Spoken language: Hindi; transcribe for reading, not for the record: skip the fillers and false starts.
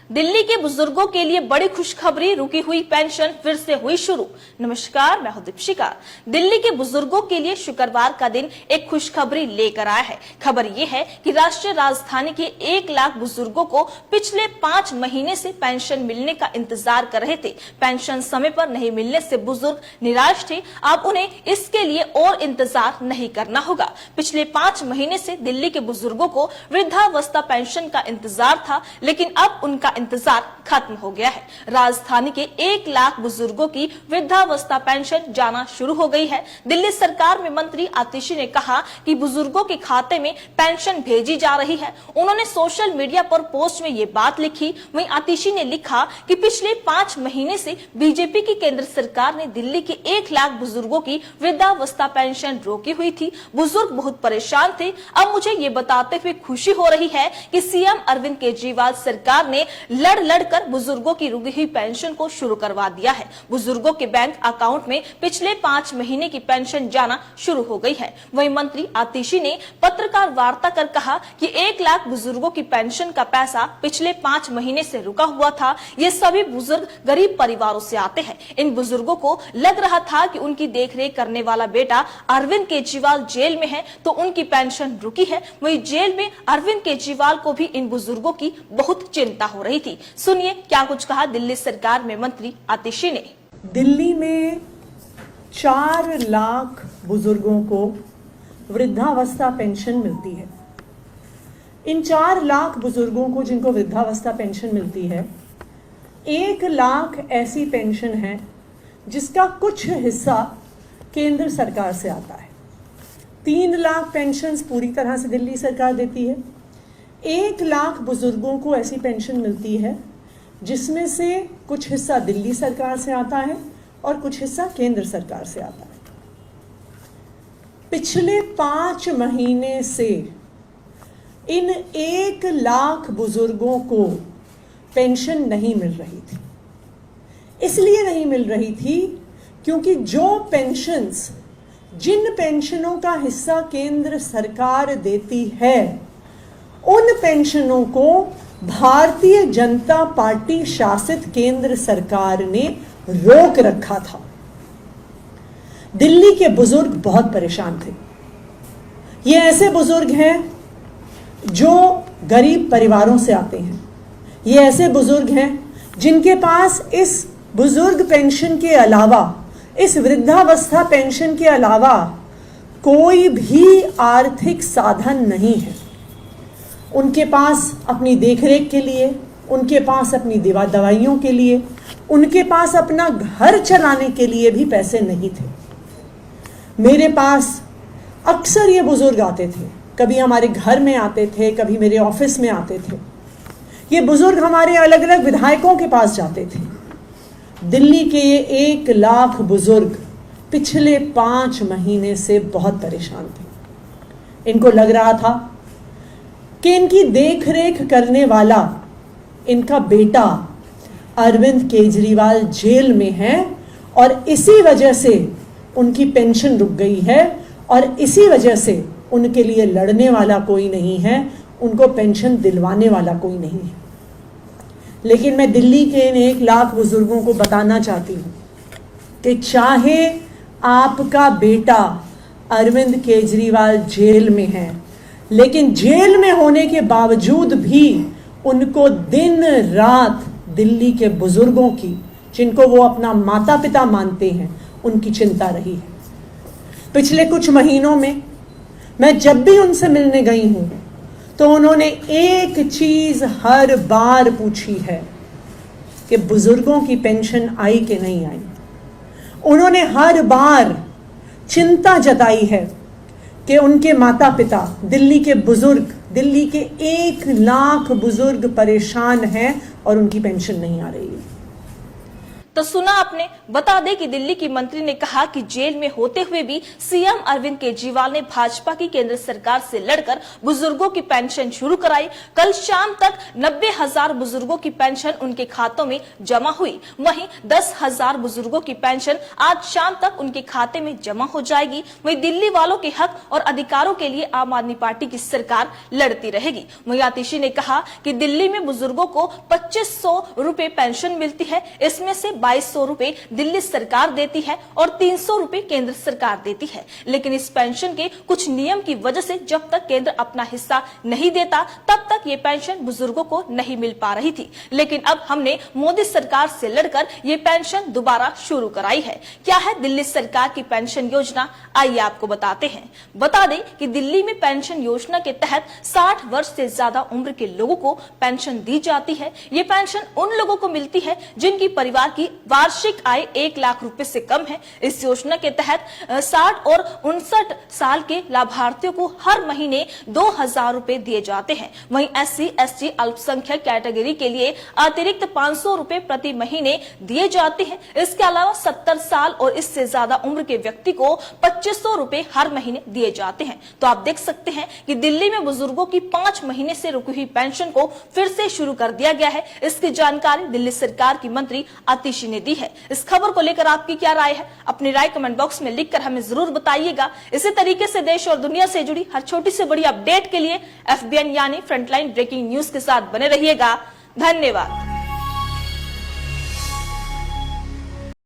दिल्ली के बुजुर्गों के लिए बड़ी खुशखबरी, रुकी हुई पेंशन फिर से हुई शुरू। नमस्कार, मैं हूं दीपशिका। दिल्ली के बुजुर्गों के लिए शुक्रवार का दिन एक खुशखबरी लेकर आया है। खबर ये है कि राष्ट्रीय राजधानी के 1 लाख बुजुर्गों को पिछले 5 महीने से पेंशन मिलने का इंतजार कर रहे थे। पेंशन समय पर नहीं मिलने से बुजुर्ग निराश थे। अब उन्हें इसके लिए और इंतजार नहीं करना होगा। पिछले 5 महीने से दिल्ली के बुजुर्गों को वृद्धावस्था पेंशन का इंतजार था, लेकिन अब उनका इंतजार खत्म हो गया है। राजधानी के 1 लाख बुजुर्गों की वृद्धावस्था पेंशन जाना शुरू हो गई है। दिल्ली सरकार में मंत्री आतिशी ने कहा कि बुजुर्गों के खाते में पेंशन भेजी जा रही है। उन्होंने सोशल मीडिया पर पोस्ट में ये बात लिखी। वहीं आतिशी ने लिखा कि पिछले 5 महीने से बीजेपी की केंद्र सरकार ने दिल्ली के 1 लाख बुजुर्गों की वृद्धावस्था पेंशन रोकी हुई थी। बुजुर्ग बहुत परेशान थे। अब मुझे ये बताते हुए खुशी हो रही है कि सीएम अरविंद केजरीवाल सरकार ने लड़ कर बुजुर्गों की रुकी हुई पेंशन को शुरू करवा दिया है। बुजुर्गों के बैंक अकाउंट में पिछले 5 महीने की पेंशन जाना शुरू हो गई है। वहीं मंत्री आतिशी ने पत्रकार वार्ता कर कहा कि 1 लाख बुजुर्गों की पेंशन का पैसा पिछले 5 महीने से रुका हुआ था। ये सभी बुजुर्ग गरीब परिवारों से आते हैं। इन बुजुर्गों को लग रहा था कि उनकी देखरेख करने वाला बेटा अरविंद केजरीवाल जेल में है, तो उनकी पेंशन रुकी है। वहीं जेल में अरविंद केजरीवाल को भी इन बुजुर्गों की बहुत चिंता हो रही थी। सुनिए क्या कुछ कहा दिल्ली सरकार में मंत्री आतिशी ने। दिल्ली में 4 लाख बुजुर्गों को वृद्धावस्था पेंशन मिलती है। इन 4 लाख बुजुर्गों को जिनको वृद्धावस्था पेंशन मिलती है, 1 लाख ऐसी पेंशन है जिसका कुछ हिस्सा केंद्र सरकार से आता है। 3 लाख पेंशन पूरी तरह से दिल्ली सरकार देती है। 1 लाख बुजुर्गों को ऐसी पेंशन मिलती है जिसमें से कुछ हिस्सा दिल्ली सरकार से आता है और कुछ हिस्सा केंद्र सरकार से आता है। पिछले 5 महीने से इन 1 लाख बुजुर्गों को पेंशन नहीं मिल रही थी। इसलिए नहीं मिल रही थी क्योंकि जिन पेंशनों का हिस्सा केंद्र सरकार देती है, उन पेंशनों को भारतीय जनता पार्टी शासित केंद्र सरकार ने रोक रखा था। दिल्ली के बुजुर्ग बहुत परेशान थे। ये ऐसे बुजुर्ग हैं जो गरीब परिवारों से आते हैं। ये ऐसे बुजुर्ग हैं जिनके पास इस बुजुर्ग पेंशन के अलावा, इस वृद्धावस्था पेंशन के अलावा कोई भी आर्थिक साधन नहीं है। उनके पास अपनी देखरेख के लिए, उनके पास अपनी दवाइयों के लिए, उनके पास अपना घर चलाने के लिए भी पैसे नहीं थे। मेरे पास अक्सर ये बुजुर्ग आते थे। कभी हमारे घर में आते थे, कभी मेरे ऑफिस में आते थे। ये बुजुर्ग हमारे अलग अलग विधायकों के पास जाते थे। दिल्ली के ये 1 लाख बुजुर्ग पिछले 5 महीने से बहुत परेशान थे। इनको लग रहा था कि इनकी देखरेख करने वाला इनका बेटा अरविंद केजरीवाल जेल में है और इसी वजह से उनकी पेंशन रुक गई है और इसी वजह से उनके लिए लड़ने वाला कोई नहीं है, उनको पेंशन दिलवाने वाला कोई नहीं है। लेकिन मैं दिल्ली के इन 1 लाख बुजुर्गों को बताना चाहती हूँ कि चाहे आपका बेटा अरविंद केजरीवाल जेल में है, लेकिन जेल में होने के बावजूद भी उनको दिन रात दिल्ली के बुजुर्गों की, जिनको वो अपना माता पिता मानते हैं, उनकी चिंता रही है। पिछले कुछ महीनों में मैं जब भी उनसे मिलने गई हूं तो उन्होंने एक चीज हर बार पूछी है कि बुजुर्गों की पेंशन आई कि नहीं आई। उन्होंने हर बार चिंता जताई है कि उनके माता पिता, दिल्ली के बुजुर्ग, दिल्ली के 1 लाख बुजुर्ग परेशान हैं और उनकी पेंशन नहीं आ रही है। तो सुना आपने। बता दें कि दिल्ली की मंत्री ने कहा कि जेल में होते हुए भी सीएम अरविंद केजरीवाल ने भाजपा की केंद्र सरकार से लड़कर बुजुर्गों की पेंशन शुरू कराई। कल शाम तक 90,000 बुजुर्गों की पेंशन उनके खातों में जमा हुई। वहीं 10,000 बुजुर्गों की पेंशन आज शाम तक उनके खाते में जमा हो जाएगी। वहीं दिल्ली वालों के हक और अधिकारों के लिए आम आदमी पार्टी की सरकार लड़ती रहेगी। वहीं आतिशी ने कहा कि दिल्ली में बुजुर्गों को 2500 रुपए पेंशन मिलती है। इसमें से 2200 रुपए दिल्ली सरकार देती है और 300 रुपए केंद्र सरकार देती है। लेकिन इस पेंशन के कुछ नियम की वजह से जब तक केंद्र अपना हिस्सा नहीं देता तब तक ये पेंशन बुजुर्गों को नहीं मिल पा रही थी। लेकिन अब हमने मोदी सरकार से लड़कर ये पेंशन दोबारा शुरू कराई है। क्या है दिल्ली सरकार की पेंशन योजना, आइए आपको बताते हैं। बता दें कि दिल्ली में पेंशन योजना के तहत 60 वर्ष से ज्यादा उम्र के लोगों को पेंशन दी जाती है। ये पेंशन उन लोगों को मिलती है जिनकी परिवार की वार्षिक आय 1 लाख रुपए से कम है। इस योजना के तहत 60 और 59 साल के लाभार्थियों को हर महीने 2,000 रुपए दिए जाते हैं। वहीं SC, ST अल्पसंख्यक कैटेगरी के लिए अतिरिक्त 500 रुपए प्रति महीने दिए जाते हैं। इसके अलावा 70 साल और इससे ज्यादा उम्र के व्यक्ति को 2500 रुपए हर महीने दिए जाते हैं। तो आप देख सकते हैं कि दिल्ली में बुजुर्गों की 5 महीने से रुकी हुई पेंशन को फिर से शुरू कर दिया गया है। इसकी जानकारी दिल्ली सरकार की मंत्री आतिशी ने दी है। इस खबर को लेकर आपकी क्या राय है? अपनी राय कमेंट बॉक्स में लिखकर हमें जरूर बताइएगा। इसी तरीके से देश और दुनिया से जुड़ी हर छोटी से बड़ी अपडेट के लिए FBN यानी फ्रंटलाइन ब्रेकिंग न्यूज के साथ बने रहिएगा। धन्यवाद।